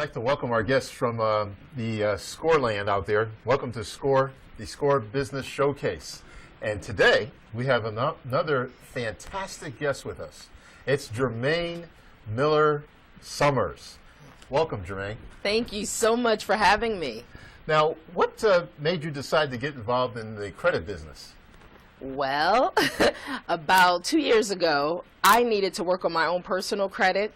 like to welcome our guests from the Score land out there. Welcome to Score, the Score Business Showcase. And today we have another fantastic guest with us. It's Germaine Miller Summers. Welcome, Germaine. Thank you so much for having me. Now, what made you decide to get involved in the credit business? Well, about 2 years ago, I needed to work on my own personal credit.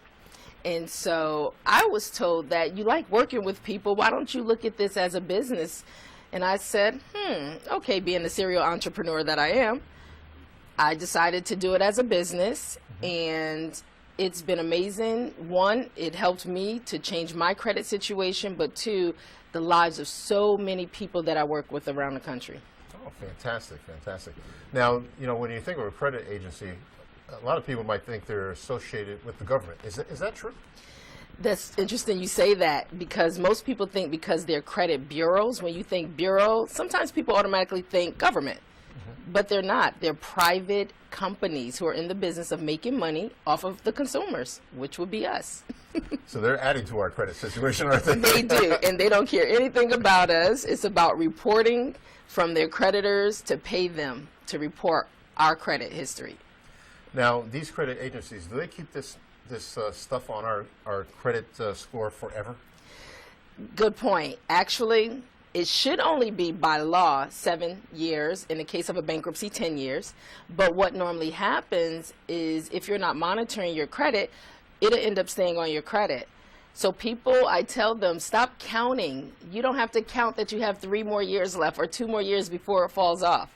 And so I was told that you like working with people. Why don't you look at this as a business? And I said, okay, being the serial entrepreneur that I am, I decided to do it as a business. And it's been amazing. One, it helped me to change my credit situation, but two, the lives of so many people that I work with around the country. Oh, fantastic, fantastic. Now, you know, when you think of a credit agency, a lot of people might think they're associated with the government. Is that true? That's interesting you say that, because most people think because they're credit bureaus, when you think bureau, sometimes people automatically think government. But they're not. They're private companies who are in the business of making money off of the consumers, which would be us. So they're adding to our credit situation, aren't they? They do, and they don't care anything about us. It's about reporting from their creditors to pay them to report our credit history. Now, these credit agencies, do they keep this stuff on our credit score forever? Good point. Actually, it should only be by law 7 years. In the case of a bankruptcy, 10 years. But what normally happens is if you're not monitoring your credit, it'll end up staying on your credit. So people, I tell them, stop counting. You don't have to count that you have 3 more years left or 2 more years before it falls off.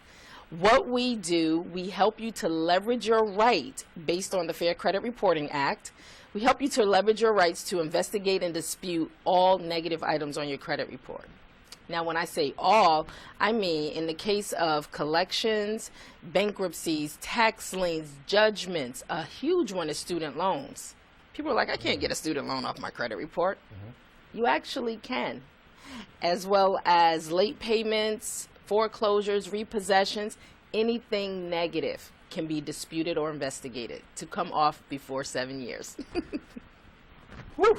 What we do, we help you to leverage your right based on the Fair Credit Reporting Act. We help you to leverage your rights to investigate and dispute all negative items on your credit report. Now, when I say all, I mean in the case of collections, bankruptcies, tax liens, judgments. A huge one is student loans. People are like, I can't get a student loan off my credit report. You actually can, as well as late payments, foreclosures, repossessions. Anything negative can be disputed or investigated to come off before 7 years. Woo.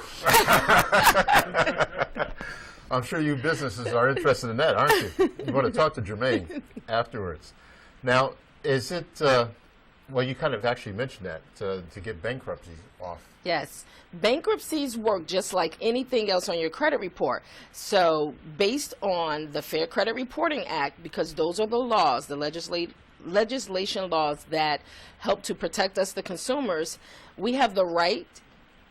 I'm sure you businesses are interested in that, aren't you? You want to talk to Germaine afterwards. Now, is it, well, you kind of actually mentioned that, to get bankruptcies off. Yes. Bankruptcies work just like anything else on your credit report. So based on the Fair Credit Reporting Act, because those are the laws, the legislation laws that help to protect us, the consumers, we have the right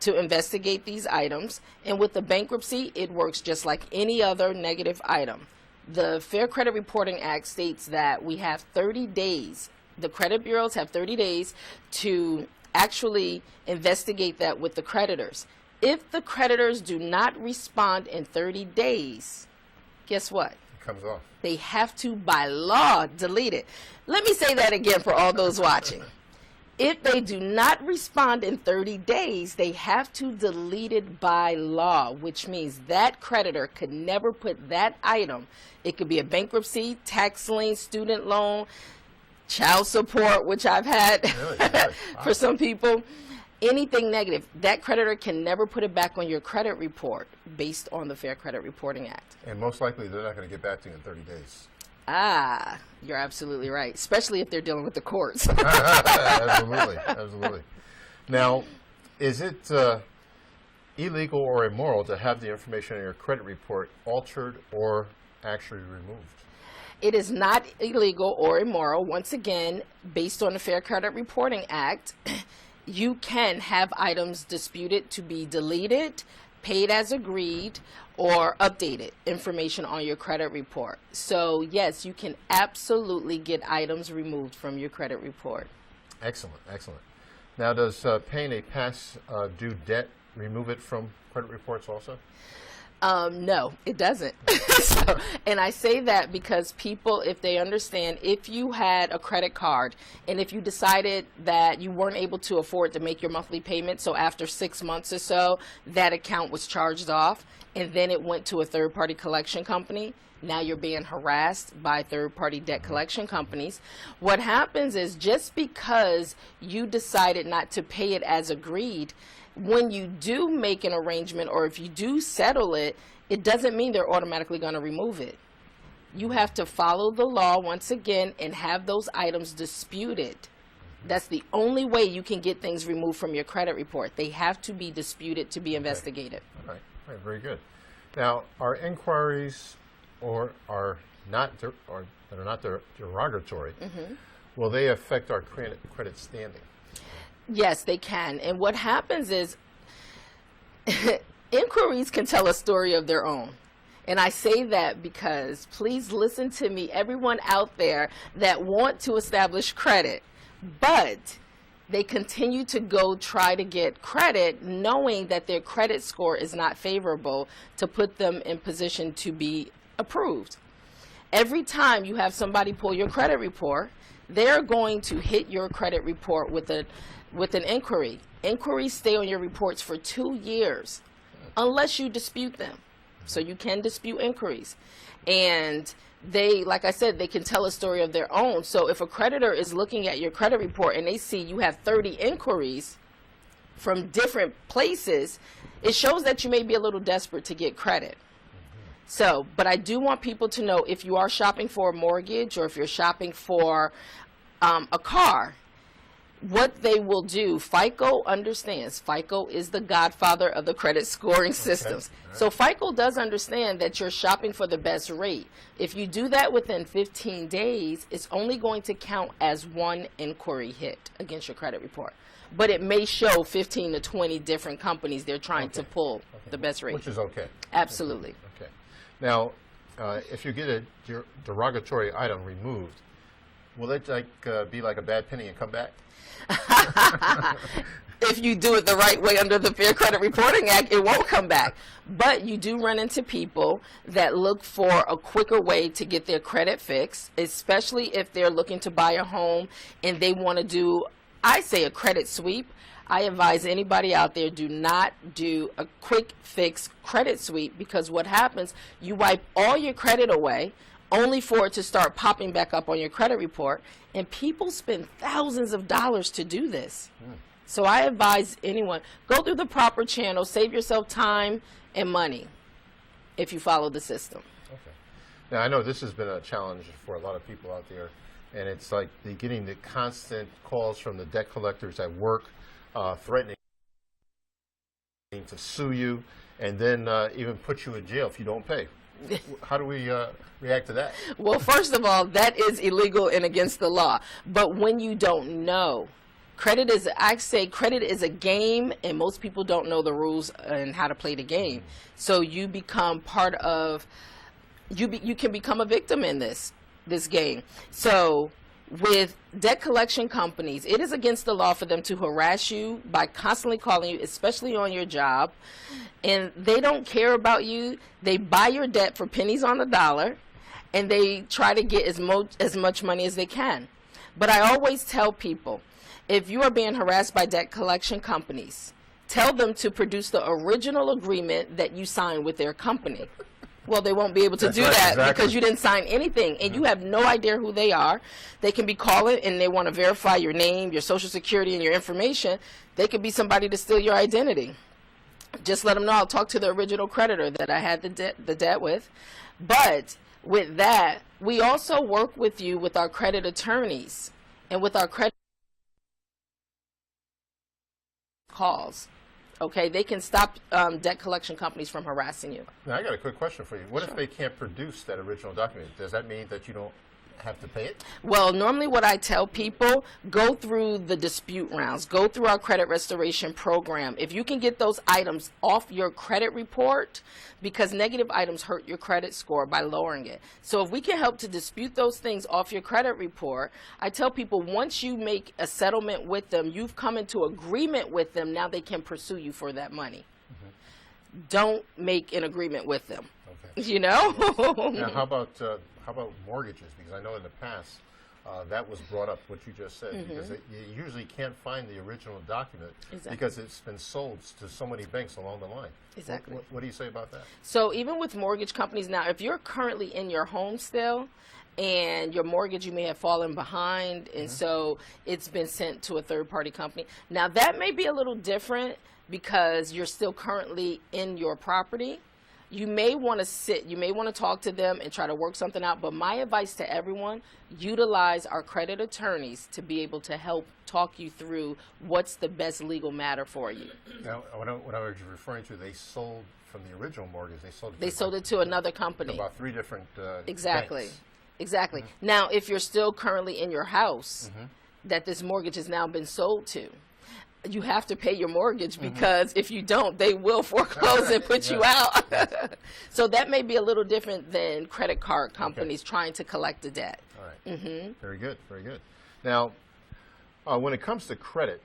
to investigate these items. And with the bankruptcy, it works just like any other negative item. The Fair Credit Reporting Act states that we have 30 days. The credit bureaus have 30 days to actually investigate that with the creditors. If the creditors do not respond in 30 days, guess what? It comes off. They have to, by law, delete it. Let me say that again for all those watching. If they do not respond in 30 days, they have to delete it by law, which means that creditor could never put that item. It could be a bankruptcy, tax lien, student loan, child support, which I've had for some people. Anything negative, that creditor can never put it back on your credit report based on the Fair Credit Reporting Act. And most likely they're not going to get back to you in 30 days. Ah, you're absolutely right, especially if they're dealing with the courts. Absolutely, absolutely. Now, is it illegal or immoral to have the information in your credit report altered or actually removed? It is not illegal or immoral. Once again, based on the Fair Credit Reporting Act, you can have items disputed to be deleted, paid as agreed, or updated information on your credit report. So yes, you can absolutely get items removed from your credit report. Excellent, excellent. Now, does paying a past due debt remove it from credit reports also? No, it doesn't. And I say that because people, if they understand, if you had a credit card and if you decided that you weren't able to afford to make your monthly payment, so after 6 months or so, that account was charged off and then it went to a third-party collection company, now you're being harassed by third-party debt collection companies. What happens is just because you decided not to pay it as agreed, when you do make an arrangement or if you do settle it, it doesn't mean they're automatically going to remove it. You have to follow the law once again and have those items disputed. That's the only way you can get things removed from your credit report. They have to be disputed to be investigated. All right, very good. Now, are inquiries that are not derogatory, will they affect our credit standing? Yes, they can. And what happens is inquiries can tell a story of their own. And I say that because, please listen to me, everyone out there that want to establish credit, but they continue to go try to get credit knowing that their credit score is not favorable to put them in position to be approved. Every time you have somebody pull your credit report, they're going to hit your credit report with an inquiry. Inquiries stay on your reports for 2 years unless you dispute them. So you can dispute inquiries. And they, like I said, they can tell a story of their own. So if a creditor is looking at your credit report and they see you have 30 inquiries from different places, it shows that you may be a little desperate to get credit. So, but I do want people to know, if you are shopping for a mortgage or if you're shopping for a car, what they will do, FICO understands. FICO is the godfather of the credit scoring systems. Right. So FICO does understand that you're shopping for the best rate. If you do that within 15 days, it's only going to count as one inquiry hit against your credit report. But it may show 15 to 20 different companies they're trying to pull the best rate. Which is okay. Absolutely. Okay. Now, if you get a derogatory item removed, will it be like a bad penny and come back? If you do it the right way under the Fair Credit Reporting Act, it won't come back. But you do run into people that look for a quicker way to get their credit fixed, especially if they're looking to buy a home and they want to do, I say, a credit sweep. I advise anybody out there, do not do a quick fix credit sweep, because what happens, you wipe all your credit away only for it to start popping back up on your credit report, and people spend thousands of dollars to do this. So I advise anyone, go through the proper channel, save yourself time and money if you follow the system. Okay. Now, I know this has been a challenge for a lot of people out there, and it's like getting the constant calls from the debt collectors at work, threatening to sue you and then even put you in jail if you don't pay. How do we react to that? Well, first of all, that is illegal and against the law. But when you don't know, credit is a game, and most people don't know the rules and how to play the game. So you become part of, you can become a victim in this game. So with debt collection companies, it is against the law for them to harass you by constantly calling you, especially on your job. And they don't care about you. They buy your debt for pennies on the dollar, and they try to get as much money as they can. But I always tell people, if you are being harassed by debt collection companies, tell them to produce the original agreement that you signed with their company. Well, they won't be able to do that because you didn't sign anything, and you have no idea who they are. They can be calling and they want to verify your name, your social security, and your information. They could be somebody to steal your identity. Just let them know I'll talk to the original creditor that I had the debt with. But with that, we also work with you with our credit attorneys and with our credit calls. Okay, they can stop debt collection companies from harassing you. Now, I got a quick question for you. What if they can't produce that original document? Does that mean that you don't have to pay it? Well, normally what I tell people, go through the dispute rounds, go through our credit restoration program. If you can get those items off your credit report, because negative items hurt your credit score by lowering it. So if we can help to dispute those things off your credit report, I tell people, once you make a settlement with them, you've come into agreement with them, now they can pursue you for that money. Don't make an agreement with them. Okay. You know? Now, how about mortgages? Because I know in the past, that was brought up, what you just said, because you usually can't find the original document because it's been sold to so many banks along the line. Exactly. What do you say about that? So even with mortgage companies now, if you're currently in your home still, and your mortgage, you may have fallen behind, and so it's been sent to a third-party company. Now, that may be a little different because you're still currently in your property. You may want to talk to them and try to work something out, but my advice to everyone, utilize our credit attorneys to be able to help talk you through what's the best legal matter for you. Now, what I was referring to, they sold from the original mortgage, they sold it to another company. About 3 different Exactly. banks. Exactly. Now, if you're still currently in your house that this mortgage has now been sold to, you have to pay your mortgage because if you don't, they will foreclose and put you out. So that may be a little different than credit card companies trying to collect the debt. All right. Very good. Very good. Now, when it comes to credit,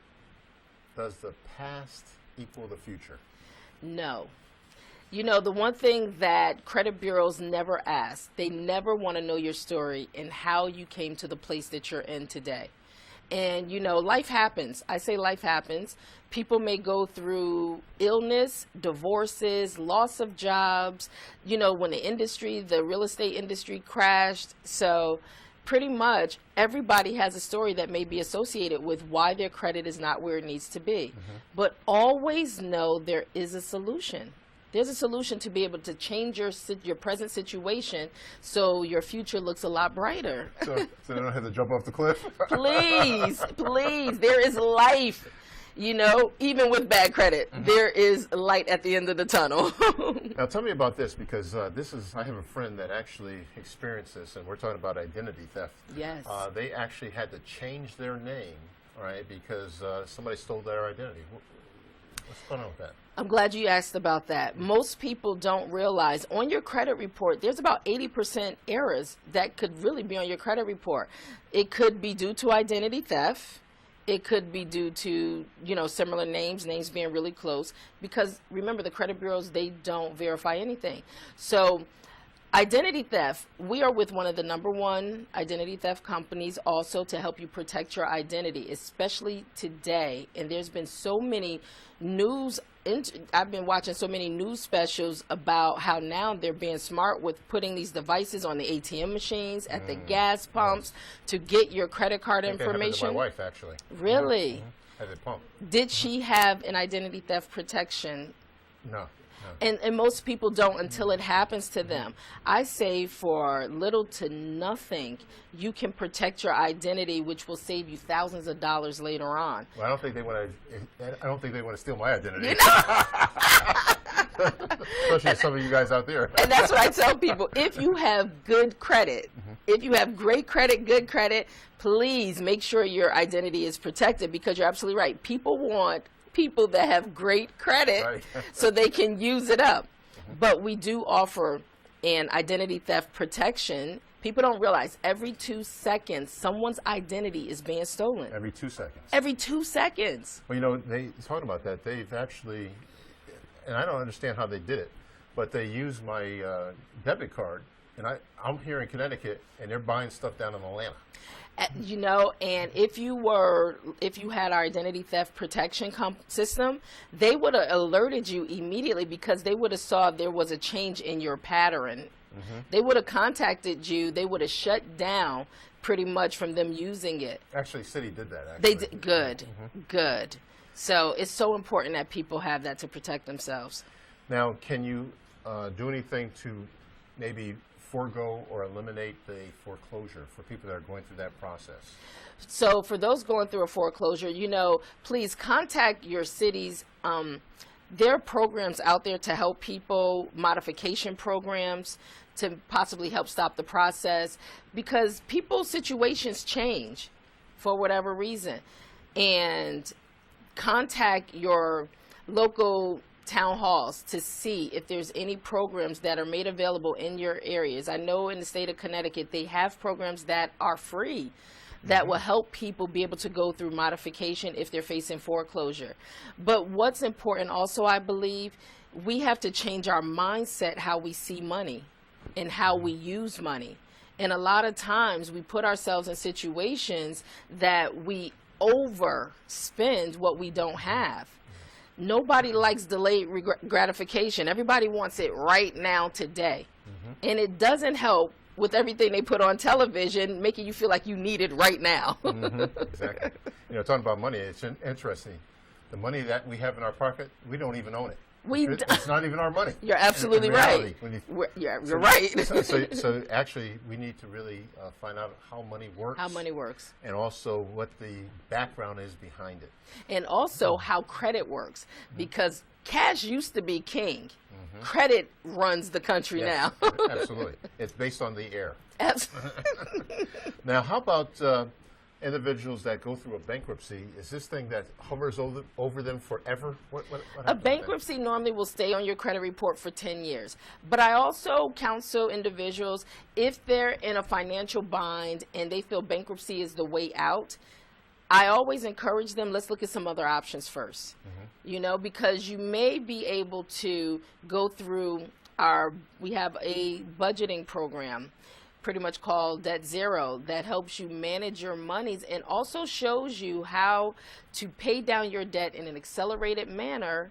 does the past equal the future? No. You know, the one thing that credit bureaus never ask, they never want to know your story and how you came to the place that you're in today. And, you know, life happens. I say life happens. People may go through illness, divorces, loss of jobs, you know, when the real estate industry crashed. So pretty much everybody has a story that may be associated with why their credit is not where it needs to be. But always know there is a solution. There's a solution to be able to change your present situation so your future looks a lot brighter. So they don't have to jump off the cliff? Please, please. There is life. You know, even with bad credit, there is light at the end of the tunnel. Now, tell me about this, because I have a friend that actually experienced this, and we're talking about identity theft. Yes. They actually had to change their name, right, because somebody stole their identity. What's going on with that? I'm glad you asked about that. Most people don't realize on your credit report, there's about 80% errors that could really be on your credit report. It could be due to identity theft. It could be due to, you know, similar names being really close. Because remember, the credit bureaus, they don't verify anything. So identity theft, we are with one of the #1 identity theft companies also to help you protect your identity, especially today. And there's been so many I've been watching so many news specials about how now they're being smart with putting these devices on the ATM machines, at the gas pumps, to get your credit card information. My wife, actually. Really? At the pump. Did she have an identity theft protection? No. And most people don't until it happens to them. I say for little to nothing, you can protect your identity, which will save you thousands of dollars later on. Well, I don't think they want to steal my identity. You know? Especially some of you guys out there. And that's what I tell people. If you have good credit, if you have great credit, good credit, please make sure your identity is protected, because you're absolutely right. People want people that have great credit so they can use it up. But we do offer an identity theft protection. People don't realize every 2 seconds someone's identity is being stolen. Every 2 seconds. Every 2 seconds. Well, you know, they talking about that. They've actually, and I don't understand how they did it, but they used my debit card, and I'm here in Connecticut, and they're buying stuff down in Atlanta. You know, and if you had our identity theft protection system, they would have alerted you immediately, because they would have saw there was a change in your pattern. They would have contacted you. They would have shut down pretty much from them using it. Actually, City did that. Actually. They did. Good, good. So it's so important that people have that to protect themselves. Now, can you do anything to maybe forego or eliminate the foreclosure for people that are going through that process? So for those going through a foreclosure, you know, please contact your city's. There are programs out there to help people, modification programs to possibly help stop the process, because people's situations change for whatever reason. And contact your local town halls to see if there's any programs that are made available in your areas. I know in the state of Connecticut, they have programs that are free that will help people be able to go through modification if they're facing foreclosure. But what's important also, I believe, we have to change our mindset, how we see money and how we use money. And a lot of times we put ourselves in situations that we overspend what we don't have. Nobody likes delayed gratification. Everybody wants it right now, today. And it doesn't help with everything they put on television, making you feel like you need it right now. Exactly. Talking about money, it's interesting. The money that we have in our pocket, we don't even own it. It's not even our money. You're absolutely right. You're right. So actually, we need to really find out how money works. How money works. And also what the background is behind it. And also how credit works. Because cash used to be king. Credit runs the country now. Absolutely. It's based on the air. Absolutely. Now, how about individuals that go through a bankruptcy? Is this thing that hovers over them forever? What a bankruptcy normally will stay on your credit report for 10 years. But I also counsel individuals, if they're in a financial bind and they feel bankruptcy is the way out, I always encourage them, let's look at some other options first. Because you may be able to go through we have a budgeting program pretty much called Debt Zero that helps you manage your monies and also shows you how to pay down your debt in an accelerated manner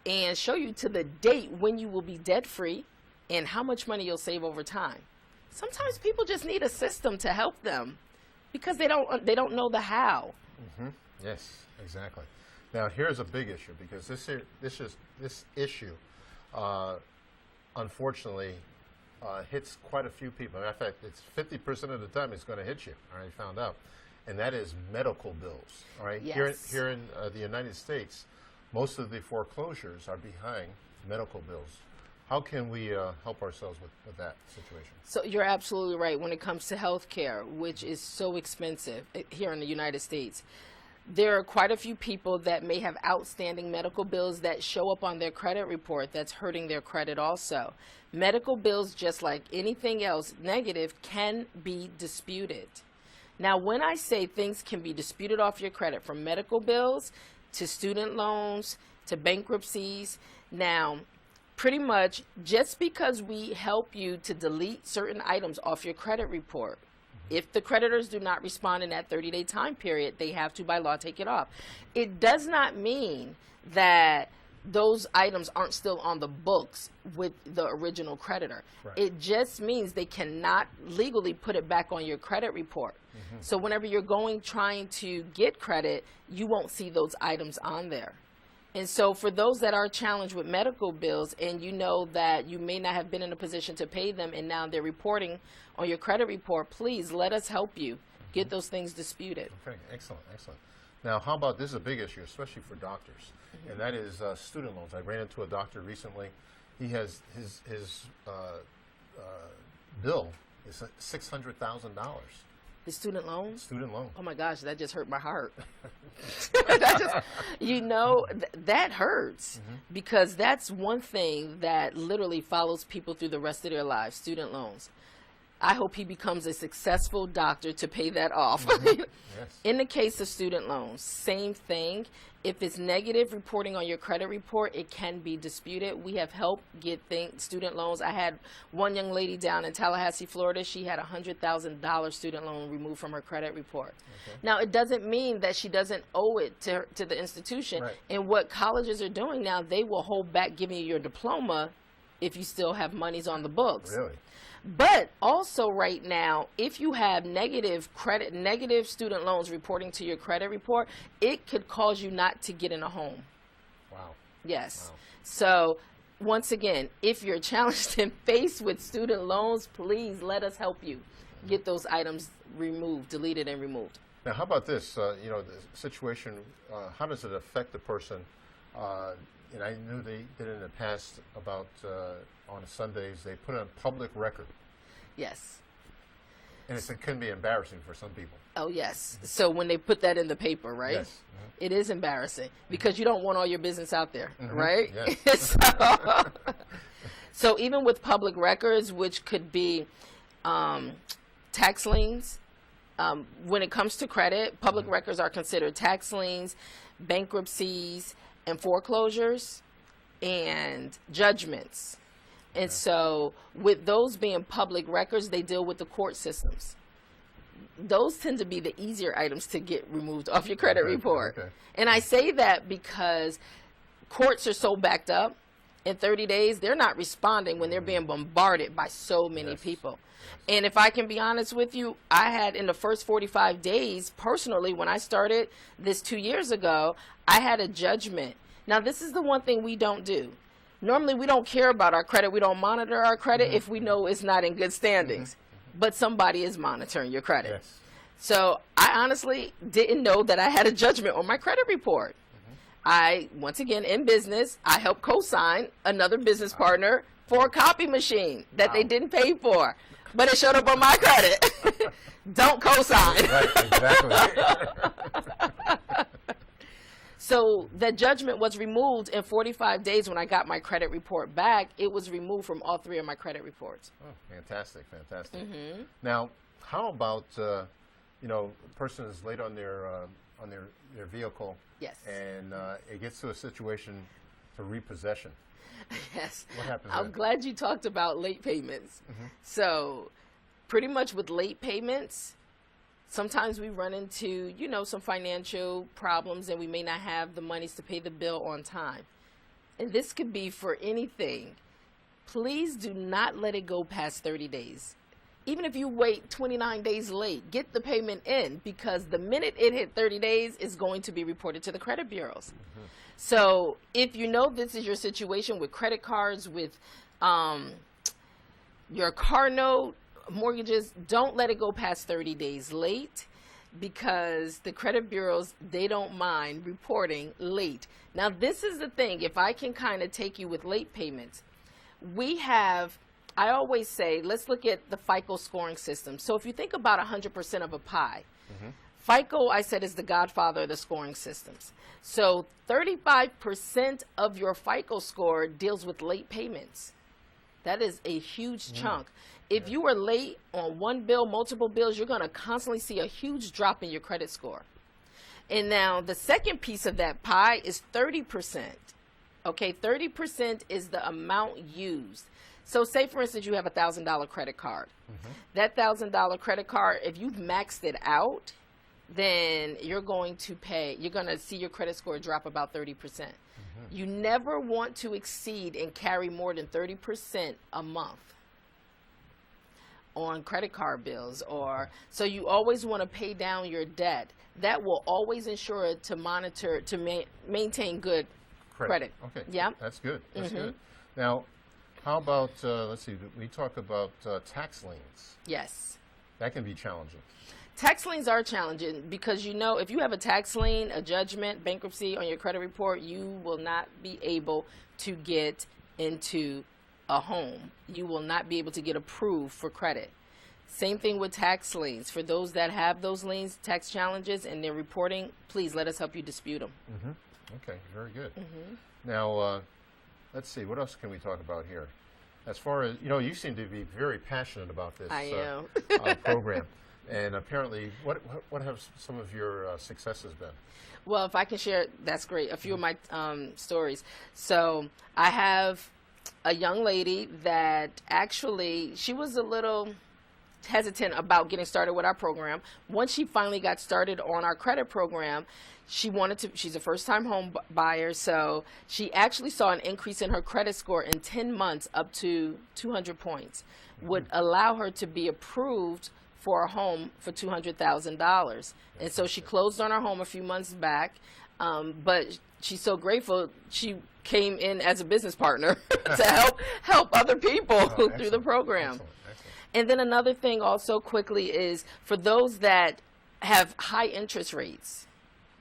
and show you to the date when you will be debt free and how much money you'll save over time. Sometimes people just need a system to help them because they don't know the how. Yes, exactly. Now here's a big issue, because this issue unfortunately hits quite a few people. In fact, it's 50% of the time it's going to hit you. I already found out, and that is medical bills. All right. Yes. Here in the United States, most of the foreclosures are behind medical bills. How can we help ourselves with that situation? So you're absolutely right when it comes to health care, which is so expensive here in the United States. There are quite a few people that may have outstanding medical bills that show up on their credit report that's hurting their credit also. Medical bills, just like anything else negative, can be disputed. Now, when I say things can be disputed off your credit, from medical bills to student loans to bankruptcies, now, pretty much just because we help you to delete certain items off your credit report, if the creditors do not respond in that 30-day time period, they have to, by law, take it off. It does not mean that those items aren't still on the books with the original creditor. Right. It just means they cannot legally put it back on your credit report. So whenever you're trying to get credit, you won't see those items on there. And so for those that are challenged with medical bills and you know that you may not have been in a position to pay them and now they're reporting on your credit report, please let us help you get those things disputed. Okay, excellent, excellent. Now, how about, this is a big issue, especially for doctors, and that is student loans. I ran into a doctor recently. He has his bill is $600,000. The student loans? Student loan. Oh my gosh, that just hurt my heart. That hurts because that's one thing that literally follows people through the rest of their lives, student loans. I hope he becomes a successful doctor to pay that off. Yes. In the case of student loans, same thing. If it's negative reporting on your credit report, it can be disputed. We have helped get student loans. I had one young lady down in Tallahassee, Florida. She had a $100,000 student loan removed from her credit report. Okay. Now, it doesn't mean that she doesn't owe it to the institution. Right. And what colleges are doing now, they will hold back giving you your diploma if you still have monies on the books. Really? But also right now, if you have negative student loans reporting to your credit report, it could cause you not to get in a home. Wow. Yes. Wow. So once again, if you're challenged and faced with student loans, please let us help you get those items removed, deleted and removed. Now, how about this? The situation, how does it affect the person? And I knew they did it in the past about on Sundays, they put it on public record. Yes. And it can be embarrassing for some people. Oh, yes. So when they put that in the paper, right? Yes. It is embarrassing because you don't want all your business out there, right? Yes. So even with public records, which could be tax liens, when it comes to credit, public records are considered tax liens, bankruptcies, and foreclosures, and judgments. And so with those being public records, they deal with the court systems. Those tend to be the easier items to get removed off your credit report. And I say that because courts are so backed up. In 30 days, they're not responding when they're being bombarded by so many people. And if I can be honest with you, I had in the first 45 days, personally, when I started this 2 years ago, I had a judgment. Now, this is the one thing we don't do. Normally, we don't care about our credit. We don't monitor our credit if we know it's not in good standings. But somebody is monitoring your credit. So I honestly didn't know that I had a judgment on my credit report. I, once again, in business, I helped co-sign another business partner for a copy machine that they didn't pay for, but it showed up on my credit. Don't co-sign. Right, exactly. So the judgment was removed in 45 days. When I got my credit report back, it was removed from all 3 of my credit reports. Oh, fantastic, fantastic. Now, how about, you know, a person is late on their vehicle, Yes. and it gets to a situation for repossession. Yes. What happens I'm then? glad you talked about late payments. So pretty much with late payments, sometimes we run into, you know, some financial problems and we may not have the monies to pay the bill on time. And this could be for anything. Please do not let it go past 30 days. Even if you wait 29 days late, get the payment in, because the minute it hit 30 days, it's going to be reported to the credit bureaus. So if you know this is your situation with credit cards, with your car note, mortgages, don't let it go past 30 days late, because the credit bureaus, they don't mind reporting late. Now, this is the thing. If I can kind of take you with late payments, we have, I always say, let's look at the FICO scoring system. So if you think about 100% of a pie, FICO, I said, is the godfather of the scoring systems. So 35% of your FICO score deals with late payments. That is a huge chunk. If you are late on one bill, multiple bills, you're going to constantly see a huge drop in your credit score. And now the second piece of that pie is 30%. Okay, 30% is the amount used. So say, for instance, you have a $1,000 credit card. That $1,000 credit card, if you've maxed it out, then you're going to see your credit score drop about 30%. You never want to exceed and carry more than 30% a month on credit card bills, or so you always want to pay down your debt. That will always ensure to monitor, to maintain good credit. Okay. Yeah. That's good. That's good. Now, how about, let's see, we talk about tax liens. Yes. That can be challenging. Tax liens are challenging because, you know, if you have a tax lien, a judgment, bankruptcy on your credit report, you will not be able to get into a home. You will not be able to get approved for credit. Same thing with tax liens. For those that have those liens, tax challenges, and they're reporting, please let us help you dispute them. Okay, very good. Now, let's see, what else can we talk about here? As far as, you know, you seem to be very passionate about this I am. program. And apparently, what have some of your successes been? Well, if I can share, that's great. A few of my stories. So I have a young lady that actually, she was a little hesitant about getting started with our program. Once she finally got started on our credit program, she's a first-time home buyer, so she actually saw an increase in her credit score in 10 months up to 200 points, would allow her to be approved for a home for $200,000. And so she closed on her home a few months back, but she's so grateful she came in as a business partner to help other people through the program. Excellent. And then another thing also quickly is for those that have high interest rates,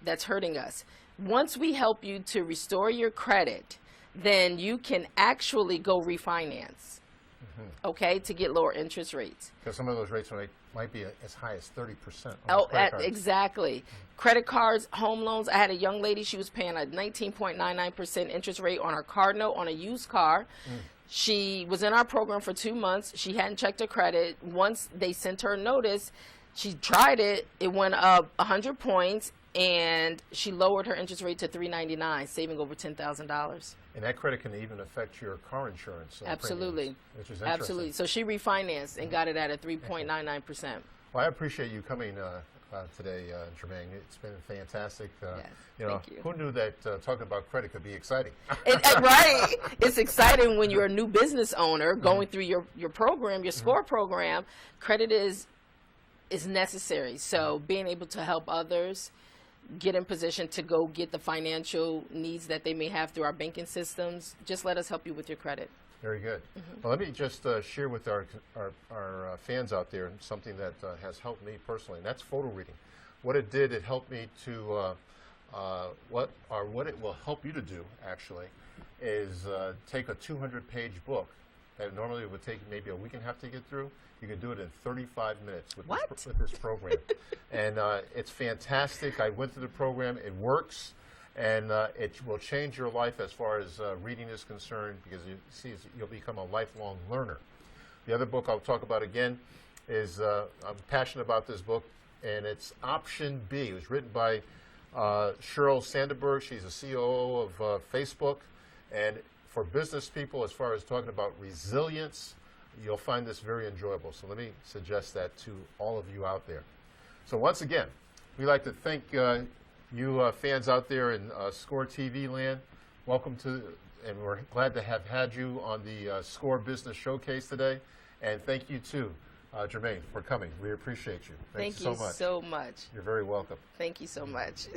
that's hurting us. Once we help you to restore your credit, then you can actually go refinance, okay, to get lower interest rates. Because some of those rates might be as high as 30%. Exactly. Credit cards, home loans. I had a young lady, she was paying a 19.99% interest rate on her car note on a used car. She was in our program for 2 months. She hadn't checked her credit. Once they sent her a notice, she tried it. It went up 100 points, and she lowered her interest rate to $3.99, saving over $10,000. And that credit can even affect your car insurance. Absolutely. Premiums, which is interesting. Absolutely. So she refinanced and got it at a 3.99%. Well, I appreciate you coming today, Germaine. It's been fantastic. Yes, you know, thank you. Who knew that talking about credit could be exciting? Right. It's exciting when you're a new business owner going through your program, your SCORE program. Credit is necessary. So being able to help others get in position to go get the financial needs that they may have through our banking systems, just let us help you with your credit. Very good. Well, let me just share with our fans out there something that has helped me personally, and that's photo reading. What it did, it helped me to, what it will help you to do, actually, is take a 200-page book that normally would take maybe a week and a half to get through. You can do it in 35 minutes with, with this program. And it's fantastic. I went through the program. It works. And it will change your life as far as reading is concerned, because you see you'll become a lifelong learner. The other book I'll talk about again is, I'm passionate about this book, and it's Option B. It was written by Sheryl Sandberg. She's the COO of Facebook. And for business people, as far as talking about resilience, you'll find this very enjoyable. So let me suggest that to all of you out there. So once again, we'd like to thank you fans out there in SCORE TV land. Welcome to, and we're glad to have had you on the SCORE Business Showcase today. And thank you too, Germaine, for coming. We appreciate you. Thank you so much. so much. You're very welcome. Thank you so much.